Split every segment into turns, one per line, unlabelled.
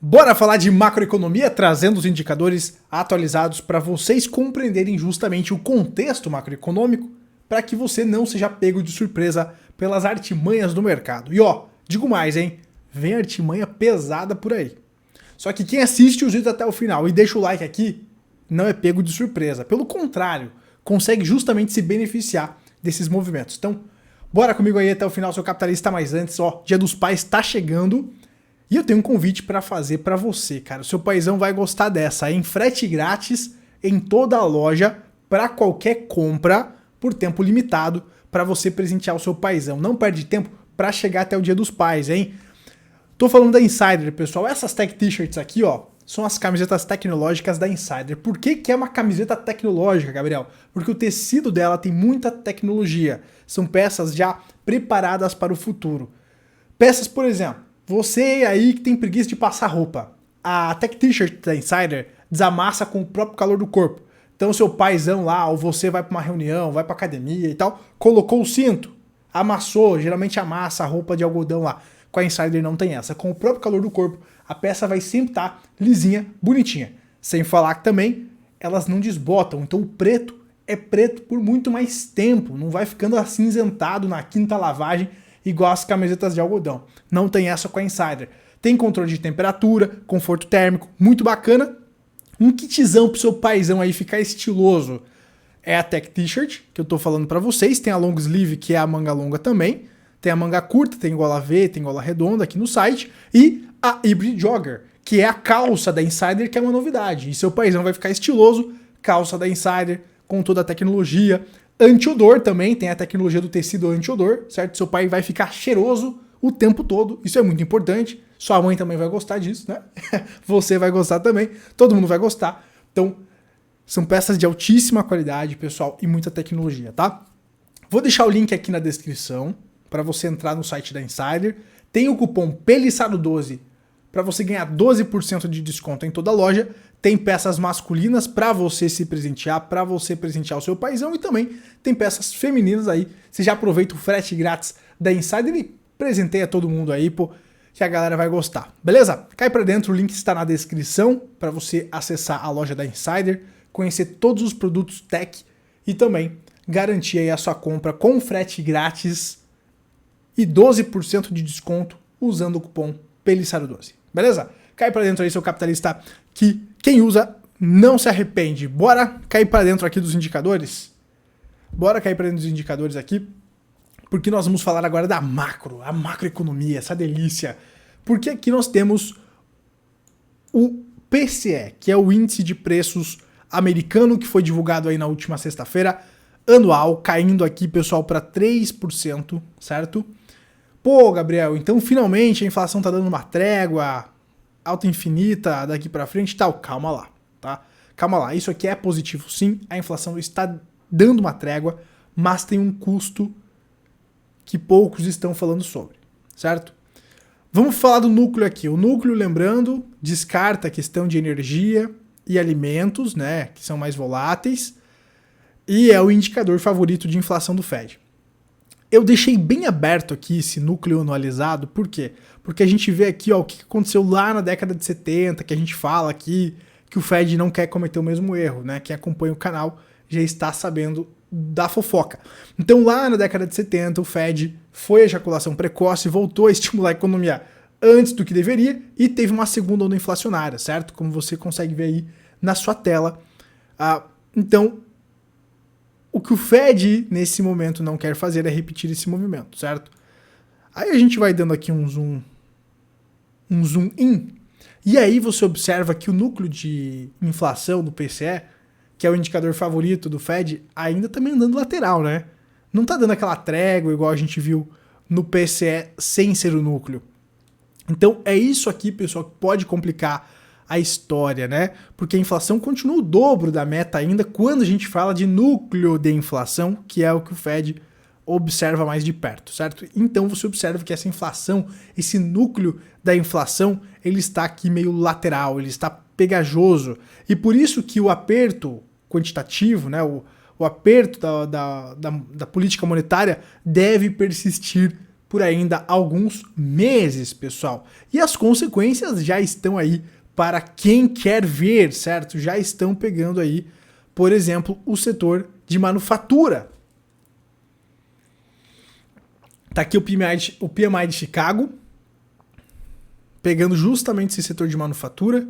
Bora falar de macroeconomia, trazendo os indicadores atualizados para vocês compreenderem justamente o contexto macroeconômico, para que você não seja pego de surpresa pelas artimanhas do mercado. E ó, digo mais, hein? Vem artimanha pesada por aí. Só que quem assiste os vídeos até o final e deixa o like aqui, não é pego de surpresa. Pelo contrário, consegue justamente se beneficiar desses movimentos. Então, bora comigo aí até o final, seu capitalista. Mas antes, ó, Dia dos Pais tá chegando. E eu tenho um convite para fazer para você, cara. O seu paizão vai gostar dessa, hein? Frete grátis em toda a loja para qualquer compra por tempo limitado para você presentear o seu paizão. Não perde tempo para chegar até o Dia dos Pais, hein? Tô falando da Insider, pessoal. Essas tech t-shirts aqui, ó, são as camisetas tecnológicas da Insider. Por que que é uma camiseta tecnológica, Gabriel? Porque o tecido dela tem muita tecnologia. São peças já preparadas para o futuro. Peças, por exemplo, você aí que tem preguiça de passar roupa. A Tech T-shirt da Insider desamassa com o próprio calor do corpo. Então seu paizão lá, ou você vai para uma reunião, vai para academia e tal, colocou o cinto, amassou, geralmente amassa a roupa de algodão lá. Com a Insider não tem essa. Com o próprio calor do corpo, a peça vai sempre estar lisinha, bonitinha. Sem falar que também elas não desbotam. Então o preto é preto por muito mais tempo. Não vai ficando acinzentado na quinta lavagem igual as camisetas de algodão. Não tem essa com a Insider. Tem controle de temperatura, conforto térmico, muito bacana. Um kitzão pro seu paizão aí ficar estiloso é a Tech T-shirt, que eu tô falando pra vocês. Tem a long sleeve, que é a manga longa também. Tem a manga curta, tem gola V, tem gola redonda aqui no site. E a Hybrid Jogger, que é a calça da Insider, que é uma novidade. E seu paizão vai ficar estiloso, calça da Insider, com toda a tecnologia. Anti-odor também, tem a tecnologia do tecido anti-odor, certo? Seu pai vai ficar cheiroso o tempo todo, isso é muito importante. Sua mãe também vai gostar disso, né? Você vai gostar também, todo mundo vai gostar. Então, são peças de altíssima qualidade, pessoal, e muita tecnologia, tá? Vou deixar o link aqui na descrição para você entrar no site da Insider. Tem o cupom PELISSADO12 para você ganhar 12% de desconto em toda a loja. Tem peças masculinas para você se presentear, para você presentear o seu paizão, e também tem peças femininas aí. Você já aproveita o frete grátis da Insider e presenteia todo mundo aí, pô, que a galera vai gostar. Beleza? Cai para dentro, o link está na descrição para você acessar a loja da Insider, conhecer todos os produtos tech e também garantir aí a sua compra com frete grátis e 12% de desconto usando o cupom PELISSADO12. Beleza? Cai pra dentro aí, seu capitalista, que quem usa não se arrepende. Bora cair pra dentro aqui dos indicadores? Bora cair pra dentro dos indicadores aqui, porque nós vamos falar agora da a macroeconomia, essa delícia. Porque aqui nós temos o PCE, que é o índice de preços americano, que foi divulgado aí na última sexta-feira, anual, caindo aqui, pessoal, para 3%, certo? Pô, Gabriel, então finalmente a inflação tá dando uma trégua, alta infinita daqui pra frente e tal. Calma lá, tá? Calma lá, isso aqui é positivo sim, a inflação está dando uma trégua, mas tem um custo que poucos estão falando sobre, certo? Vamos falar do núcleo aqui. O núcleo, lembrando, descarta a questão de energia e alimentos, né, que são mais voláteis, e é o indicador favorito de inflação do Fed. Eu deixei bem aberto aqui esse núcleo anualizado, por quê? Porque a gente vê aqui, ó, o que aconteceu lá na década de 70, que a gente fala aqui que o Fed não quer cometer o mesmo erro, né? Quem acompanha o canal já está sabendo da fofoca. Então lá na década de 70, o Fed foi a ejaculação precoce, voltou a estimular a economia antes do que deveria e teve uma segunda onda inflacionária, certo? Como você consegue ver aí na sua tela. Então, o que o Fed, nesse momento, não quer fazer é repetir esse movimento, certo? Aí a gente vai dando aqui um zoom in, e aí você observa que o núcleo de inflação do PCE, que é o indicador favorito do Fed, ainda tá meio andando lateral, né? Não tá dando aquela trégua igual a gente viu no PCE sem ser o núcleo. Então é isso aqui, pessoal, que pode complicar a história, né? Porque a inflação continua o dobro da meta ainda quando a gente fala de núcleo de inflação, que é o que o Fed observa mais de perto, certo? Então você observa que essa inflação, esse núcleo da inflação, ele está aqui meio lateral, ele está pegajoso. E por isso que o aperto quantitativo, né, o aperto da política monetária deve persistir por ainda alguns meses, pessoal. E as consequências já estão aí para quem quer ver, certo? Já estão pegando aí, por exemplo, o setor de manufatura. Tá aqui o PMI de Chicago, pegando justamente esse setor de manufatura.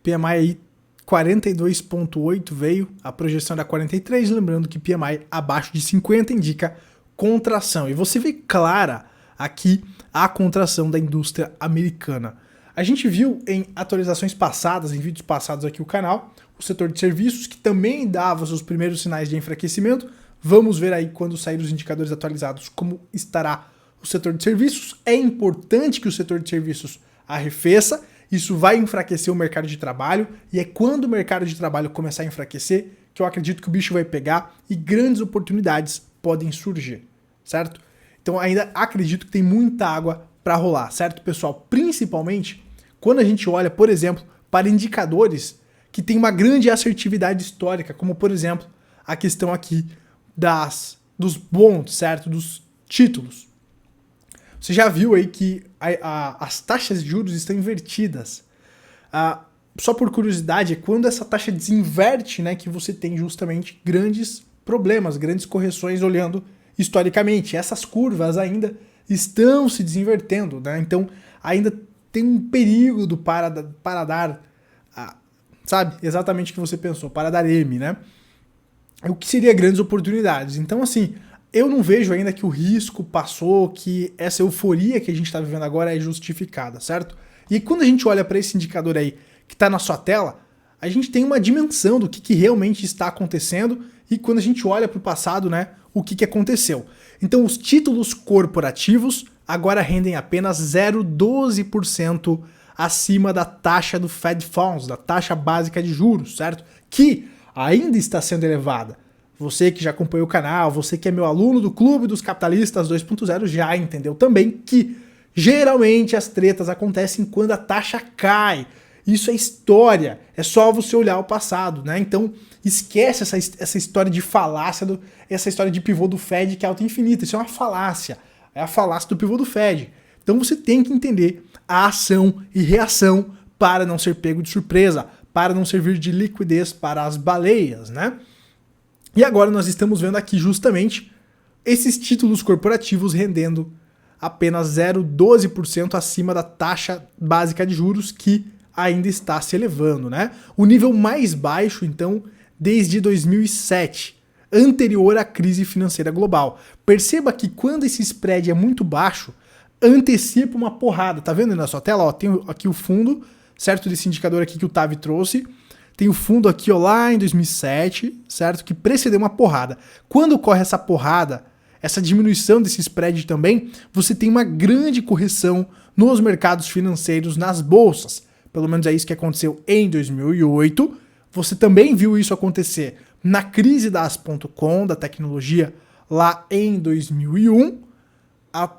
PMI aí 42,8 veio, a projeção era 43, lembrando que PMI abaixo de 50 indica contração. E você vê clara aqui a contração da indústria americana. A gente viu em atualizações passadas, em vídeos passados aqui no canal, o setor de serviços que também dava seus primeiros sinais de enfraquecimento. Vamos ver aí quando sair os indicadores atualizados como estará o setor de serviços. É importante que o setor de serviços arrefeça, isso vai enfraquecer o mercado de trabalho e é quando o mercado de trabalho começar a enfraquecer que eu acredito que o bicho vai pegar e grandes oportunidades podem surgir, certo? Então ainda acredito que tem muita água para rolar, certo, pessoal? Principalmente quando a gente olha, por exemplo, para indicadores que têm uma grande assertividade histórica, como por exemplo a questão aqui dos bonds, certo? Dos títulos. Você já viu aí que as taxas de juros estão invertidas. Só por curiosidade, é quando essa taxa desinverte, né, que você tem justamente grandes problemas, grandes correções olhando historicamente. Essas curvas ainda estão se desinvertendo, né? Então ainda tem um período para dar, sabe, exatamente o que você pensou, para dar M, né? O que seria grandes oportunidades. Então, assim, eu não vejo ainda que o risco passou, que essa euforia que a gente está vivendo agora é justificada, certo? E quando a gente olha para esse indicador aí que está na sua tela, a gente tem uma dimensão do que realmente está acontecendo e quando a gente olha para o passado, né, o que aconteceu. Então, os títulos corporativos agora rendem apenas 0,12% acima da taxa do Fed Funds, da taxa básica de juros, certo? Que ainda está sendo elevada. Você que já acompanhou o canal, você que é meu aluno do Clube dos Capitalistas 2.0 já entendeu também que geralmente as tretas acontecem quando a taxa cai. Isso é história, é só você olhar o passado, né? Então esquece essa história de falácia, essa história de pivô do Fed que é auto-infinita. Isso é uma falácia, é a falácia do pivô do Fed. Então você tem que entender a ação e reação para não ser pego de surpresa, para não servir de liquidez para as baleias, né? E agora nós estamos vendo aqui justamente esses títulos corporativos rendendo apenas 0,12% acima da taxa básica de juros que ainda está se elevando, né? O nível mais baixo, então, desde 2007, anterior à crise financeira global. Perceba que quando esse spread é muito baixo, antecipa uma porrada. Tá vendo aí na sua tela? Ó, tem aqui o fundo, certo? Desse indicador aqui que o Tavi trouxe. Tem o fundo aqui, ó, lá em 2007, certo? Que precedeu uma porrada. Quando ocorre essa porrada, essa diminuição desse spread também, você tem uma grande correção nos mercados financeiros, nas bolsas. Pelo menos é isso que aconteceu em 2008. Você também viu isso acontecer na crise da As.com, da tecnologia, lá em 2001.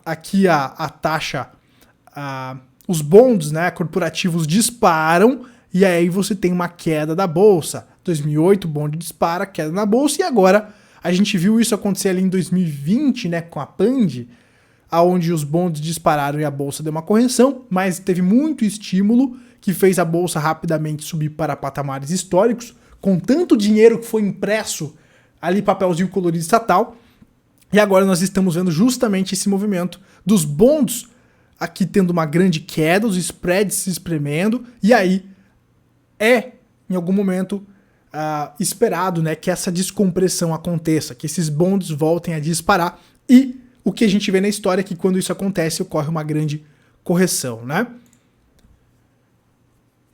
Aqui a taxa, os bonds, né, corporativos disparam e aí você tem uma queda da bolsa. 2008, o bonde dispara, queda na bolsa, e agora a gente viu isso acontecer ali em 2020, né, com a Pand, onde os bonds dispararam e a bolsa deu uma correção, mas teve muito estímulo que fez a bolsa rapidamente subir para patamares históricos, com tanto dinheiro que foi impresso ali, papelzinho colorido estatal, e agora nós estamos vendo justamente esse movimento dos bonds aqui tendo uma grande queda, os spreads se espremendo, e aí em algum momento, esperado, né, que essa descompressão aconteça, que esses bonds voltem a disparar, e o que a gente vê na história é que quando isso acontece, ocorre uma grande correção, né?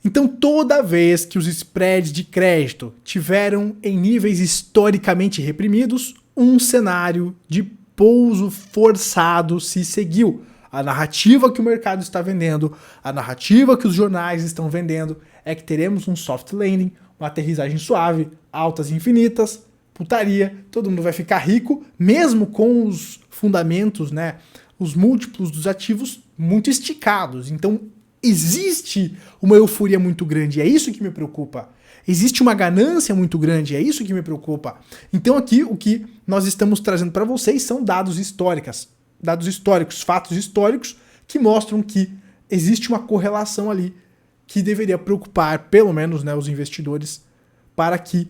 Então, toda vez que os spreads de crédito tiveram em níveis historicamente reprimidos, um cenário de pouso forçado se seguiu. A narrativa que o mercado está vendendo, a narrativa que os jornais estão vendendo, é que teremos um soft landing, uma aterrissagem suave, altas infinitas, putaria, todo mundo vai ficar rico, mesmo com os fundamentos, né, os múltiplos dos ativos muito esticados. Então, existe uma euforia muito grande, é isso que me preocupa. Existe uma ganância muito grande, é isso que me preocupa. Então aqui o que nós estamos trazendo para vocês são dados históricos. dados históricos, fatos históricos que mostram que existe uma correlação ali que deveria preocupar, pelo menos, né, os investidores, para que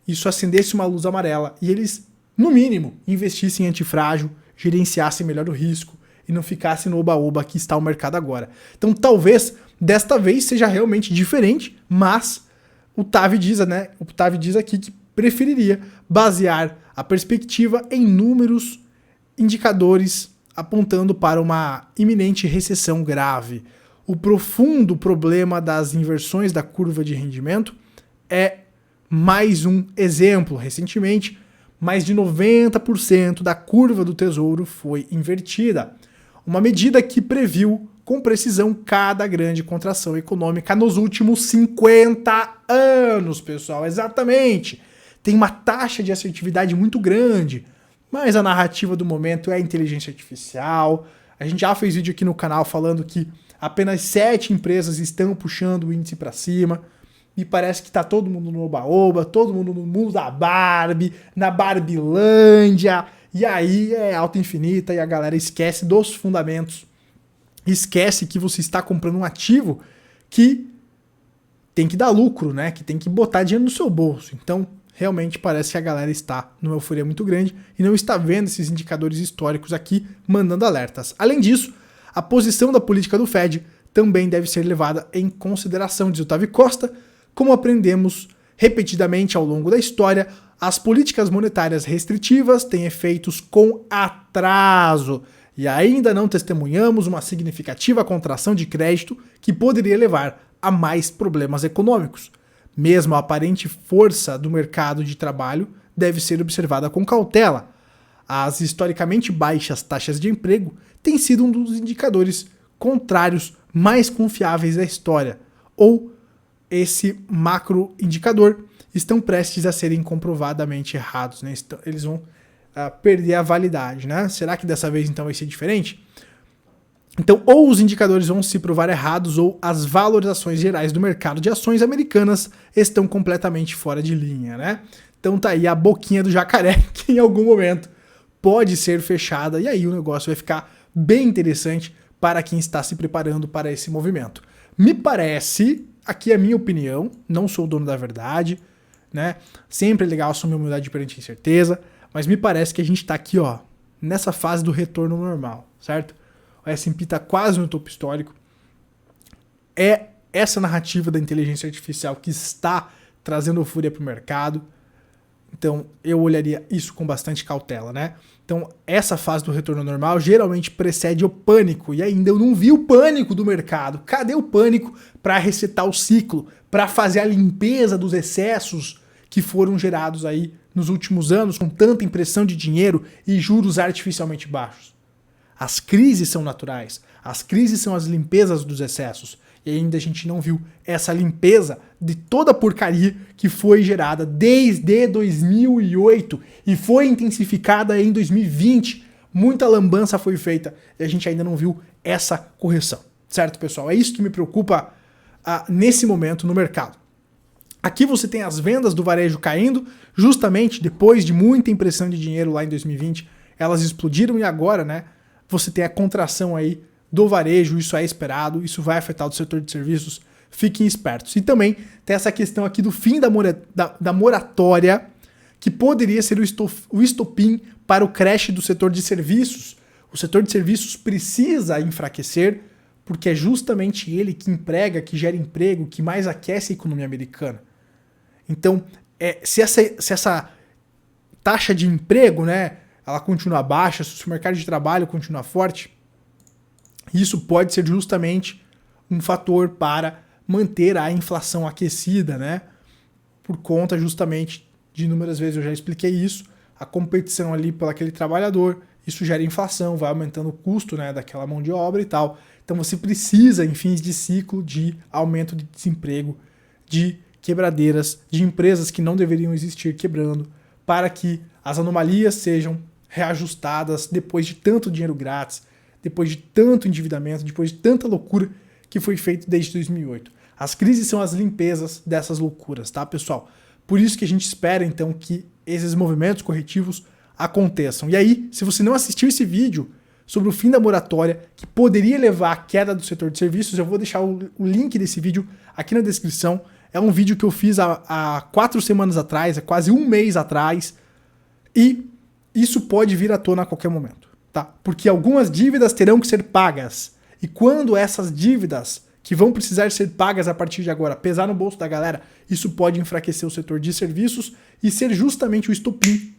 isso acendesse uma luz amarela e eles, no mínimo, investissem em antifrágil, gerenciassem melhor o risco e não ficassem no oba-oba que está o mercado agora. Então talvez desta vez seja realmente diferente, mas o Tavi diz aqui que preferiria basear a perspectiva em números, indicadores apontando para uma iminente recessão grave. O profundo problema das inversões da curva de rendimento é mais um exemplo. Recentemente, mais de 90% da curva do Tesouro foi invertida. Uma medida que previu com precisão cada grande contração econômica nos últimos 50 anos, pessoal. Exatamente. Tem uma taxa de assertividade muito grande, mas a narrativa do momento é a inteligência artificial. A gente já fez vídeo aqui no canal falando que apenas 7 empresas estão puxando o índice para cima. E parece que tá todo mundo no oba-oba, todo mundo no mundo da Barbie, na Barbilândia. E aí é alta infinita e a galera esquece dos fundamentos. Esquece que você está comprando um ativo que tem que dar lucro, né? Que tem que botar dinheiro no seu bolso. Então, realmente parece que a galera está numa euforia muito grande e não está vendo esses indicadores históricos aqui mandando alertas. Além disso, a posição da política do Fed também deve ser levada em consideração, diz o Tavi Costa. Como aprendemos repetidamente ao longo da história, as políticas monetárias restritivas têm efeitos com atraso e ainda não testemunhamos uma significativa contração de crédito que poderia levar a mais problemas econômicos. Mesmo a aparente força do mercado de trabalho deve ser observada com cautela. As historicamente baixas taxas de emprego têm sido um dos indicadores contrários mais confiáveis da história, ou esse macro indicador estão prestes a serem comprovadamente errados, né? Eles vão perder a validade, né? Será que dessa vez então vai ser diferente? Então, ou os indicadores vão se provar errados, ou as valorizações gerais do mercado de ações americanas estão completamente fora de linha, né? Então tá aí a boquinha do jacaré, que em algum momento pode ser fechada, e aí o negócio vai ficar bem interessante para quem está se preparando para esse movimento. Me parece, aqui é a minha opinião, não sou o dono da verdade, né? Sempre é legal assumir humildade perante a incerteza, mas me parece que a gente está aqui, ó, nessa fase do retorno normal, certo? O S&P está quase no topo histórico. É essa narrativa da inteligência artificial que está trazendo fúria para o mercado. Então, eu olharia isso com bastante cautela, né? Então, essa fase do retorno normal geralmente precede o pânico. E ainda eu não vi o pânico do mercado. Cadê o pânico para resetar o ciclo? Para fazer a limpeza dos excessos que foram gerados aí nos últimos anos com tanta impressão de dinheiro e juros artificialmente baixos? As crises são naturais. As crises são as limpezas dos excessos. E ainda a gente não viu essa limpeza de toda a porcaria que foi gerada desde 2008 e foi intensificada em 2020. Muita lambança foi feita e a gente ainda não viu essa correção. Certo, pessoal? É isso que me preocupa nesse momento no mercado. Aqui você tem as vendas do varejo caindo, justamente depois de muita impressão de dinheiro lá em 2020. Elas explodiram e agora, né, você tem a contração aí do varejo, isso é esperado, isso vai afetar o setor de serviços, fiquem espertos. E também tem essa questão aqui do fim da moratória, que poderia ser o estopim para o crash do setor de serviços. O setor de serviços precisa enfraquecer, porque é justamente ele que emprega, que gera emprego, que mais aquece a economia americana. Então, se essa taxa de emprego, né, ela continua baixa, se o mercado de trabalho continua forte, isso pode ser justamente um fator para manter a inflação aquecida, né? Por conta justamente de inúmeras vezes eu já expliquei isso, a competição ali por aquele trabalhador, isso gera inflação, vai aumentando o custo, né, daquela mão de obra e tal. Então você precisa, em fins de ciclo, de aumento de desemprego, de quebradeiras, de empresas que não deveriam existir quebrando, para que as anomalias sejam reajustadas depois de tanto dinheiro grátis, depois de tanto endividamento, depois de tanta loucura que foi feito desde 2008. As crises são as limpezas dessas loucuras, tá, pessoal? Por isso que a gente espera, então, que esses movimentos corretivos aconteçam. E aí, se você não assistiu esse vídeo sobre o fim da moratória, que poderia levar à queda do setor de serviços. Eu vou deixar o link desse vídeo aqui na descrição. É um vídeo que eu fiz há 4 semanas atrás, há quase um mês atrás, e isso pode vir à tona a qualquer momento, tá? Porque algumas dívidas terão que ser pagas, e quando essas dívidas que vão precisar ser pagas a partir de agora pesar no bolso da galera, isso pode enfraquecer o setor de serviços e ser justamente o estopim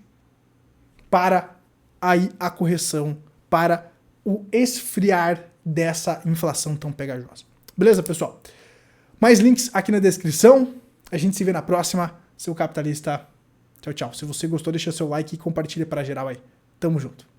para aí a correção, para o esfriar dessa inflação tão pegajosa. Beleza, pessoal? Mais links aqui na descrição. A gente se vê na próxima. Seu capitalista. Tchau, tchau. Se você gostou, deixa seu like e compartilha para geral aí. Tamo junto.